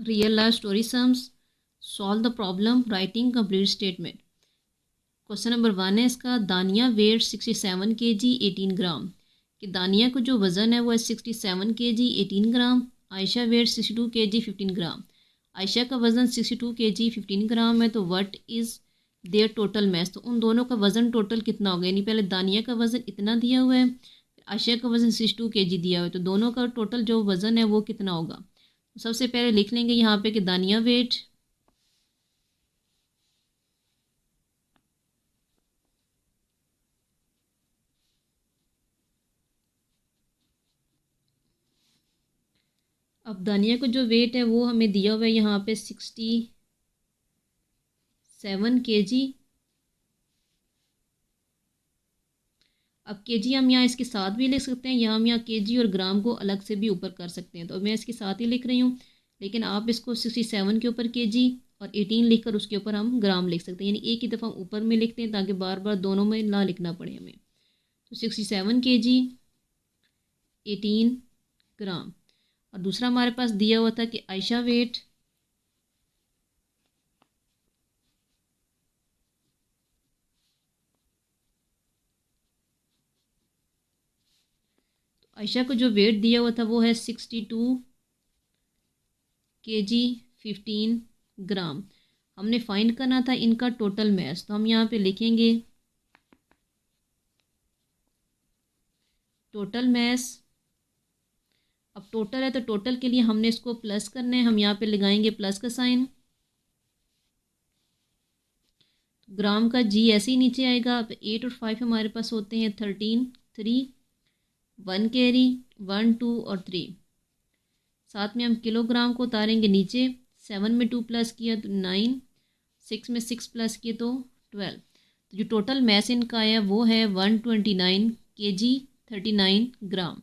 Real life story sums, solve the problem, writing complete statement. Question number 1 है इसका, दानिया wait 67 kg 18 ग्राम। कि दानिया को जो वज़न है वो है 67 kg 18 gram. Ayesha weight 62 kg 15 gram. Ayesha का वज़न 62 kg 15 ग्राम है, तो what is their total mass. तो उन दोनों का वज़न टोटल कितना होगा, यानी पहले दानिया का वज़न इतना दिया हुआ है, आयशा का वज़न 62 kg दिया हुआ है, तो दोनों का टोटल जो वज़न है वो कितना होगा। तो सबसे पहले लिख लेंगे यहाँ पे कि दानिया वेट अब दानिया को जो वेट है वो हमें दिया हुआ है यहाँ पे 67 kg। अब केजी हम यहाँ इसके साथ भी लिख सकते हैं, या हम यहाँ केजी और ग्राम को अलग से भी ऊपर कर सकते हैं, तो मैं इसके साथ ही लिख रही हूँ। लेकिन आप इसको 67 के ऊपर केजी और 18 लिख कर उसके ऊपर हम ग्राम लिख सकते हैं, यानी एक ही दफ़ा हम ऊपर में लिखते हैं ताकि बार बार दोनों में ना लिखना पड़े हमें। तो 67 kg 18 ग्राम। और दूसरा हमारे पास दिया हुआ था कि आयशा वेट आयशा को जो वेट दिया हुआ था वो है 62 kg 15 ग्राम। हमने फाइंड करना था इनका टोटल मैस, तो हम यहाँ पे लिखेंगे टोटल मैस। अब टोटल है तो टोटल के लिए हमने इसको प्लस करना है, हम यहाँ पे लगाएंगे प्लस का साइन। ग्राम का जी ऐसे ही नीचे आएगा। अब 8 और 5 हमारे पास होते हैं 13, 3, 1 कैरी 1 2 और 3। साथ में हम किलोग्राम को उतारेंगे नीचे। 7 में 2 प्लस किया तो 9, 6 में 6 प्लस किए तो 12। तो जो टोटल मैस इनका आया वो है 129 kg 39 ग्राम।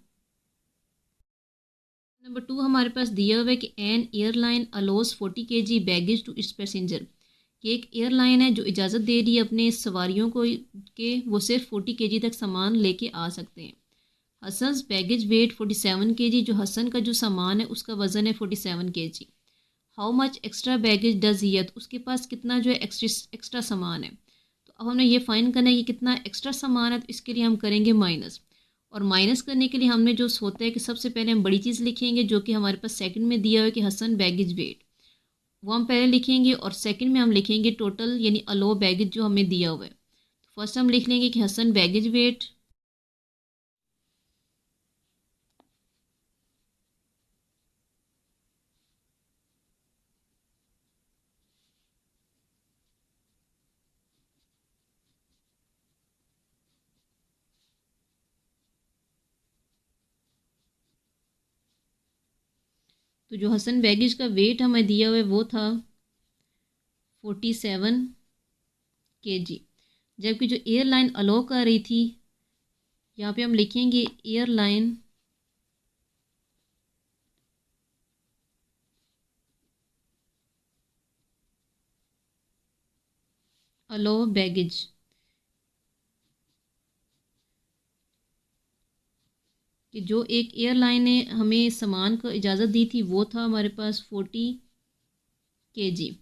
नंबर 2 हमारे पास दिया हुआ है कि an airline allows 40 kg baggage to its passenger. कि एक एयरलाइन है जो इजाज़त दे रही है अपने सवारियों को कि वो सिर्फ 40 kg तक सामान लेके आ सकते हैं। Hasan's baggage weight 47 kg। जो हसन का जो सामान है उसका वज़न है 47 kg। How much extra baggage does he है, तो उसके पास कितना जो है एक्स्ट्रा सामान है। तो अब हमें ये फाइंड करना है कि कितना एक्स्ट्रा सामान है, तो इसके लिए हम करेंगे माइनस। और माइनस करने के लिए हमने जो होता है कि सबसे पहले हम बड़ी चीज़ लिखेंगे जो कि हमारे पास सेकंड में दिया हुआ है कि हसन बैगेज वेट, वो हम पहले लिखेंगे और सेकंड में हम लिखेंगे टोटल यानी अलो बैगेज जो हमें दिया हुआ है। तो फर्स्ट हम लिख लेंगे कि हसन बैगेज वेट तो जो हसन बैगेज का वेट हमें दिया हुआ है वो था 47 kg। जबकि जो एयरलाइन अलो कर रही थी, यहाँ पे हम लिखेंगे एयरलाइन अलो बैगेज। कि जो एक एयरलाइन ने हमें सामान को इजाज़त दी थी वो था हमारे पास 40 kg।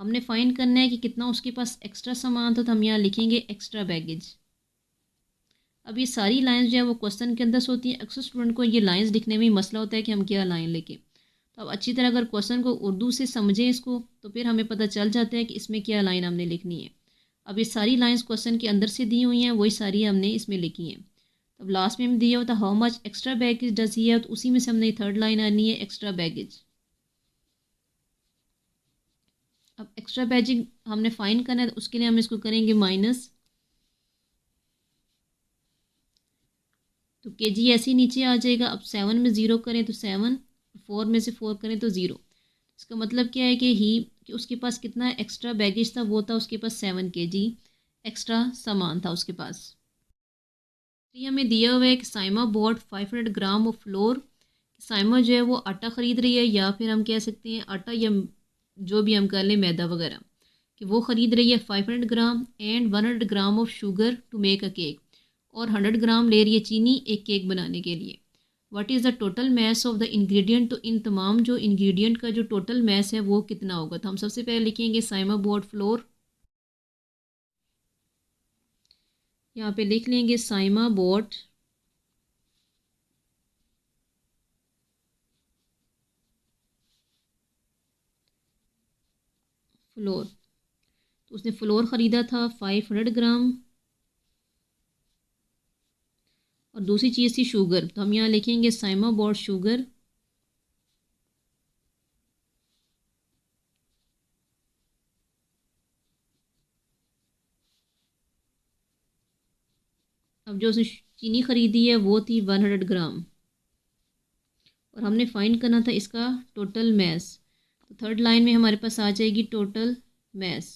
हमने फाइंड करना है कि कितना उसके पास एक्स्ट्रा सामान था, तो हम यहाँ लिखेंगे एक्स्ट्रा बैगेज। अब ये सारी लाइंस जो है वो क्वेश्चन के अंदर से होती हैं। अक्सर स्टूडेंट को ये लाइंस लिखने में ही मसला होता है कि हम क्या लाइन लिखें। तो अब अच्छी तरह अगर क्वेश्चन को उर्दू से समझें इसको, तो फिर हमें पता चल जाता है कि इसमें क्या लाइन हमने लिखनी है। अब ये सारी लाइंस क्वेश्चन के अंदर से दी हुई हैं, वही सारी हमने इसमें लिखी हैं। अब लास्ट में हमें दिया होता how much extra baggage does he है, तो उसी में से हमने थर्ड लाइन आनी है एक्स्ट्रा बैगेज। अब एक्स्ट्रा बैगेज हमने फाइंड करना है, तो उसके लिए हम इसको करेंगे माइनस। तो केजी ऐसे ही नीचे आ जाएगा। अब 7 में 0 करें तो 7, 4 में से 4 करें तो 0। इसका मतलब क्या है कि उसके पास कितना एक्स्ट्रा बैगेज था, वो था उसके पास 7 kg एक्स्ट्रा सामान था उसके पास। तो ये हमें दिया हुआ है कि Saima bought 500 gram of flour. Saima जो है वो आटा ख़रीद रही है, या फिर हम कह सकते हैं आटा या जो भी हम कर लें मैदा वगैरह, कि वो ख़रीद रही है 500 gram and 100 gram of sugar to make a cake. और 100 ग्राम ले रही है चीनी एक केक बनाने के लिए। What is the total mass of the ingredient. तो इन तमाम जो इंग्रेडिएंट का जो टोटल मैस है वो कितना होगा। तो हम सबसे पहले लिखेंगे साइमा बोर्ड फ्लोर, यहाँ पे लिख लेंगे साइमा बोर्ड फ्लोर। तो उसने फ्लोर ख़रीदा था 500 ग्राम, और दूसरी चीज़ थी शुगर। तो हम यहाँ लिखेंगे साइमा बोर्ड शुगर, अब जो उसने चीनी ख़रीदी है वो थी 100 ग्राम, और हमने फाइंड करना था इसका टोटल मैस। तो थर्ड लाइन में हमारे पास आ जाएगी टोटल मैस।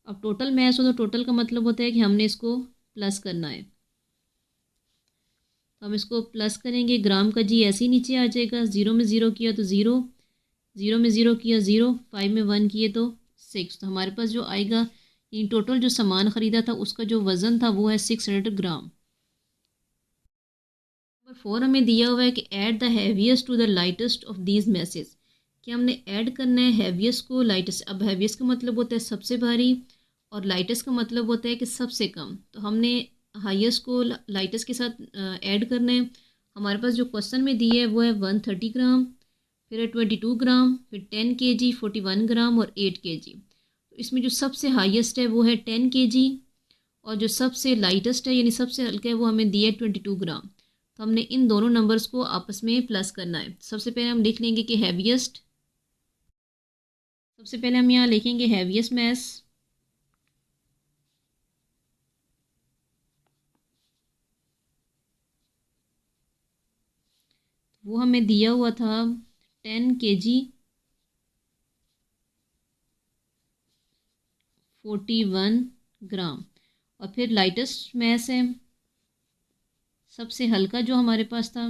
अब टोटल मैस हो तो टोटल का मतलब होता है कि हमने इसको प्लस करना है। तो हम इसको प्लस करेंगे, ग्राम का जी ऐसे ही नीचे आ जाएगा, ज़ीरो में ज़ीरो किया तो ज़ीरो, ज़ीरो में ज़ीरो किया ज़ीरो, 5 में 1 किए तो 6। तो हमारे पास जो आएगा, इन टोटल जो सामान ख़रीदा था उसका जो वज़न था वो है 600 ग्राम। नंबर 4 हमें दिया हुआ है कि add the heaviest to the lightest of these masses, कि हमने ऐड करना है हैवीएस्ट को लाइटेस्ट। अब हैवीएस्ट का मतलब होता है सबसे भारी, और लाइटेस्ट का मतलब होता है कि सबसे कम। तो हमने हाईएस्ट को लाइटेस्ट के साथ ऐड करना है। हमारे पास जो क्वेश्चन में दिया है वो है 130 ग्राम, फिर है 22 ग्राम, फिर 10 kg, 41 ग्राम और 8 kg। तो इसमें जो सबसे हाईएस्ट है वो है 10 kg, और जो सबसे लाइटेस्ट है यानी सबसे हल्का है वो हमें दिया है 22 ग्राम। तो हमने इन दोनों नंबर्स को आपस में प्लस करना है। सबसे पहले हम लिख लेंगे कि हैवीएस्ट, सबसे पहले हम यहाँ लिखेंगे हैवीएस्ट मैस, वो हमें दिया हुआ था 10 kg 41 ग्राम। और फिर लाइटेस्ट मैस है सबसे हल्का जो हमारे पास था,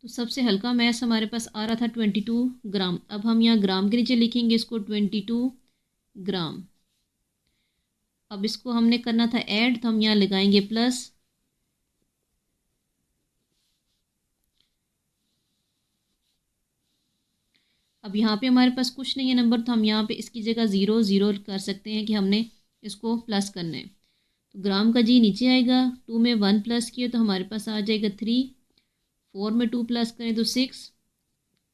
तो सबसे हल्का मैस हमारे पास आ रहा था 22 ग्राम। अब हम यहाँ ग्राम के नीचे लिखेंगे इसको 22 ग्राम। अब इसको हमने करना था ऐड, तो हम यहाँ लगाएंगे प्लस। अब यहाँ पे हमारे पास कुछ नहीं है नंबर, तो हम यहाँ पे इसकी जगह ज़ीरो ज़ीरो कर सकते हैं कि हमने इसको प्लस करना है। तो ग्राम का जी नीचे आएगा, 2 में 1 प्लस किया तो हमारे पास आ जाएगा 3, 4 में 2 प्लस करें तो 6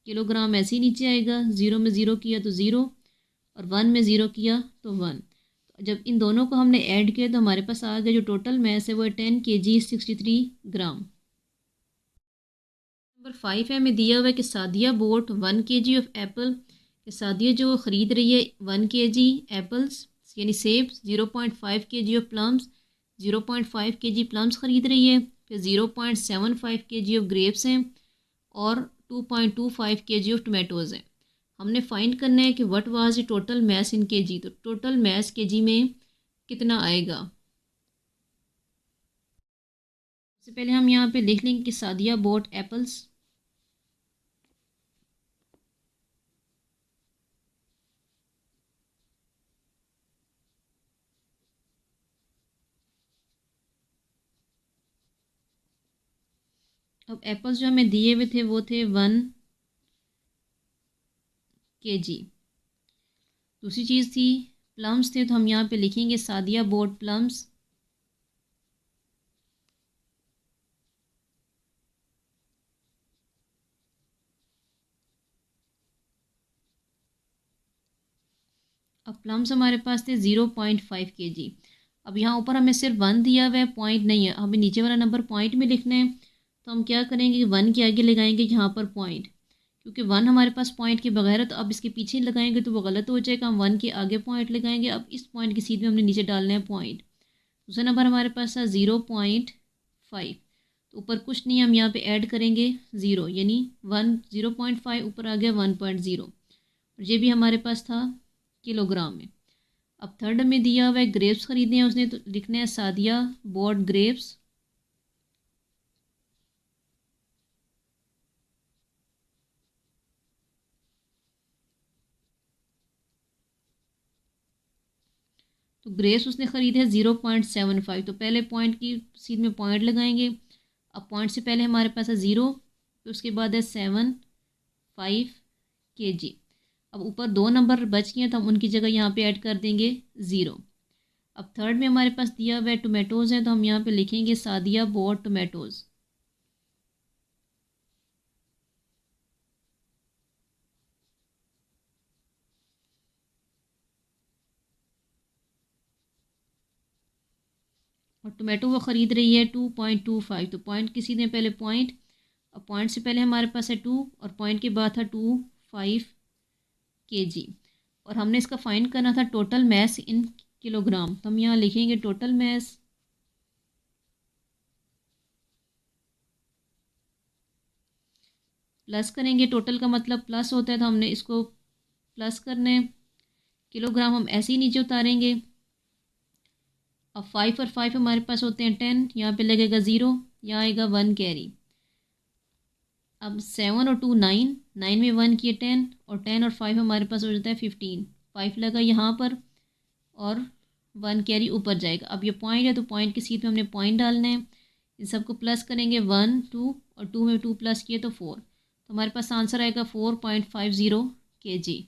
किलोग्राम, ऐसे ही नीचे आएगा। 0 में 0 किया तो 0, और 1 में 0 किया तो 1। जब इन दोनों को हमने ऐड किया तो हमारे पास आ गया जो टोटल मैस है वो है 10 kg 63 ग्राम। नंबर 5 है, हमें दिया हुआ है कि Sadia boat 1 kg of Apple, कि सादिया जो ख़रीद रही है 1 kg एप्पल्स यानी सेब, 0.5 kg of plums, 0.5 kg plums ख़रीद रही है, फिर 0.75 kg ऑफ ग्रेप्स हैं, और 2.25 kg ऑफ टमाटोज़ हैं। हमने फाइंड करना है कि what was the total mess in KG. तो टोटल मैस केजी में कितना आएगा। सबसे पहले हम यहाँ पे लिख लेंगे कि सादिया बॉट एप्पल्स, अब एप्पल्स जो हमें दिए हुए थे वो थे 1 kg। दूसरी चीज़ थी प्लम्स थे, तो हम यहाँ पे लिखेंगे सादिया बॉट प्लम्स, अब प्लम्स हमारे पास थे 0.5 kg। अब यहाँ ऊपर हमें सिर्फ 1 दिया हुआ है, पॉइंट नहीं है, हमें नीचे वाला नंबर पॉइंट में लिखना है। तो हम क्या करेंगे कि 1 के आगे लगाएंगे यहाँ पर पॉइंट, क्योंकि 1 हमारे पास पॉइंट के बगैर है, तो अब इसके पीछे लगाएंगे तो वो गलत हो जाएगा। हम 1 के आगे पॉइंट लगाएंगे। अब इस पॉइंट के सीधे हमने नीचे डालना है पॉइंट। दूसरा नंबर हमारे पास है 0.5, तो ऊपर कुछ नहीं, हम यहाँ पे ऐड करेंगे 0, यानी 0.5 ऊपर आ गया 1.0, और ये भी हमारे पास था किलोग्राम में। अब थर्ड में दिया हुआ है ग्रेप्स खरीदने हैं उसने, तो लिखना है सादिया बॉट ग्रेप्स, तो ग्रेप्स उसने ख़रीदे हैं 0.75। तो पहले पॉइंट की सीध में पॉइंट लगाएंगे। अब पॉइंट से पहले हमारे पास है 0, तो उसके बाद है 7.5 kg। अब ऊपर 2 नंबर बच गए हैं तो हम उनकी जगह यहाँ पे ऐड कर देंगे 0। अब थर्ड में हमारे पास दिया हुआ है टोमेटोज़ हैं, तो हम यहाँ पे लिखेंगे सादिया बॉट टोमेटोज़। और टोमेटो वो ख़रीद रही है 2.25। तो पॉइंट किसी ने पहले पॉइंट, अब पॉइंट से पहले हमारे पास है 2 और पॉइंट के बाद था 2.5 kg। और हमने इसका फाइंड करना था टोटल मैस इन किलोग्राम। तो हम यहाँ लिखेंगे टोटल मैस प्लस करेंगे। टोटल का मतलब प्लस होता है, तो हमने इसको प्लस करने किलोग्राम हम ऐसे ही नीचे उतारेंगे। अब 5 और 5 हमारे पास होते हैं 10, यहाँ पे लगेगा 0, यहाँ आएगा 1 कैरी। अब 7 और 2 9, 9 में 1 किए 10, और 10 और 5 हमारे पास हो जाता है 15। 5 लगा यहाँ पर और 1 कैरी ऊपर जाएगा। अब ये पॉइंट है तो पॉइंट की सीट में हमने पॉइंट डालना है। इन सबको प्लस करेंगे 1 2, और 2 में 2 प्लस किए तो 4। तो हमारे पास आंसर आएगा 4.50 kg।